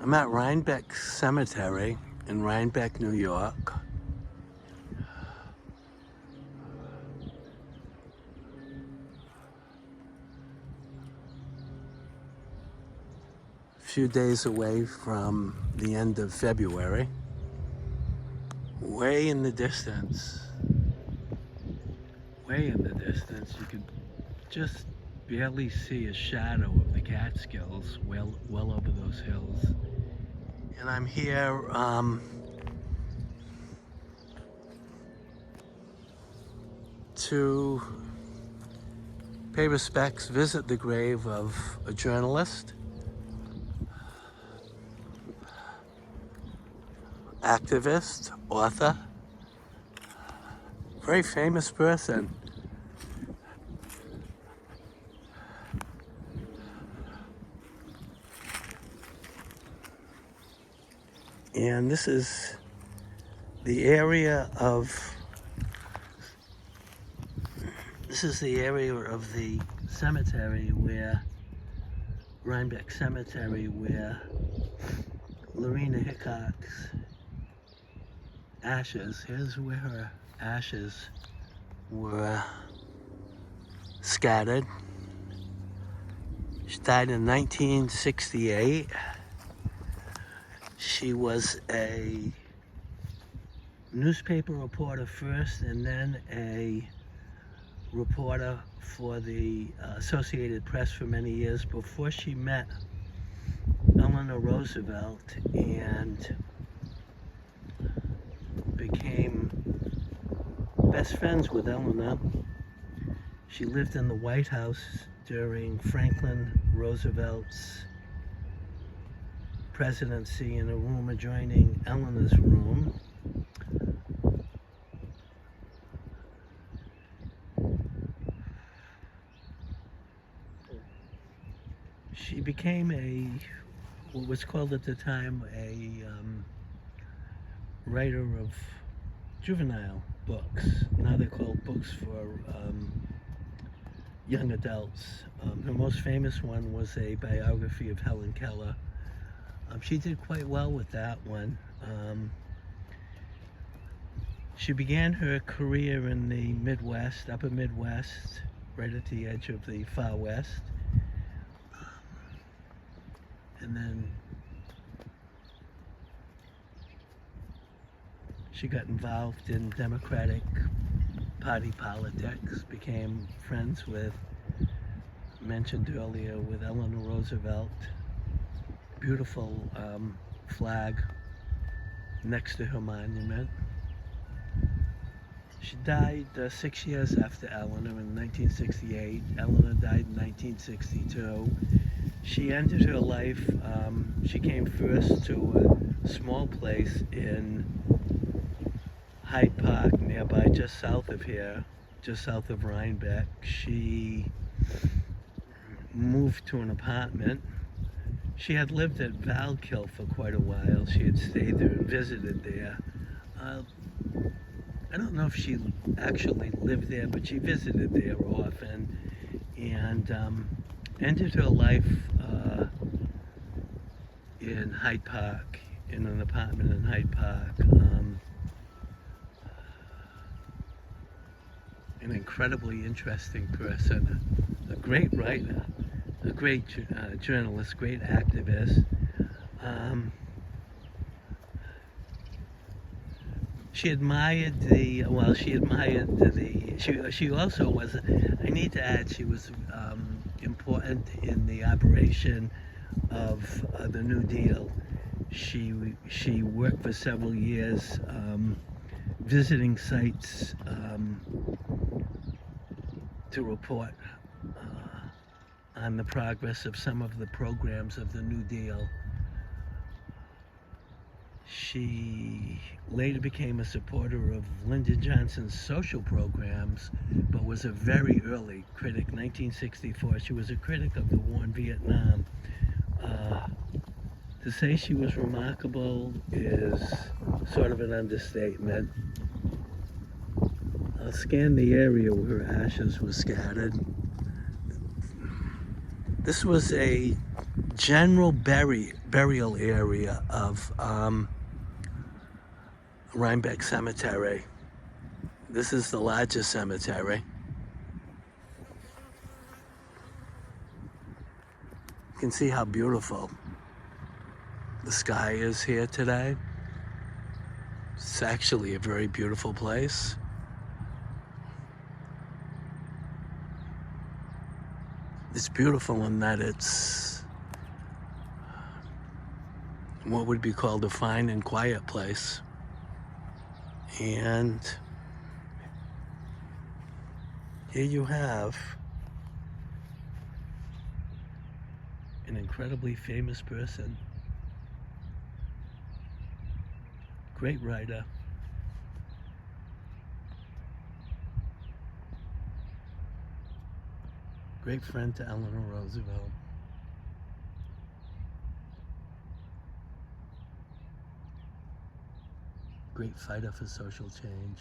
I'm at Rhinebeck Cemetery in Rhinebeck, New York. A few days away from the end of February. Way in the distance, you could just barely see a shadow of the Catskills well over those hills. And I'm here to pay respects, visit the grave of a journalist, activist, author, very famous person. And this is the area of the cemetery where Rhinebeck Cemetery where Lorena Hickok's ashes, here's where her ashes were scattered. She died in 1968. She was a newspaper reporter first, and then a reporter for the Associated Press for many years before she met Eleanor Roosevelt and became best friends with Eleanor. She lived in the White House during Franklin Roosevelt's presidency in a room adjoining Eleanor's room. She became what was called at the time a writer of juvenile books. Now they're called books for young adults. Her most famous one was a biography of Helen Keller. She did quite well with that one. She began her career in the Midwest, upper Midwest, right at the edge of the far West. And then she got involved in Democratic Party politics, became friends with, mentioned earlier, with Eleanor Roosevelt. Beautiful flag next to her monument. She died 6 years after Eleanor in 1968. Eleanor died in 1962. She ended her life, she came first to a small place in Hyde Park nearby, just south of here, just south of Rhinebeck. She moved to an apartment. She had lived at Valkill for quite a while. She had stayed there and visited there. I don't know if she actually lived there, but she visited there often, and ended her life in Hyde Park, in an apartment in Hyde Park. An incredibly interesting person, a great writer, a great journalist, great activist. She admired she also was, I need to add, she was important in the operation of the New Deal. She worked for several years visiting sites to report on the progress of some of the programs of the New Deal. She later became a supporter of Lyndon Johnson's social programs, but was a very early critic. 1964, she was a critic of the war in Vietnam. To say she was remarkable is sort of an understatement. I'll scan the area where her ashes were scattered. This was a general burial burial area of Rhinebeck Cemetery. This is the largest cemetery. You can see how beautiful the sky is here today. It's actually a very beautiful place. It's beautiful in that it's what would be called a fine and quiet place. And here you have an incredibly famous person, great writer, great friend to Eleanor Roosevelt, great fighter for social change.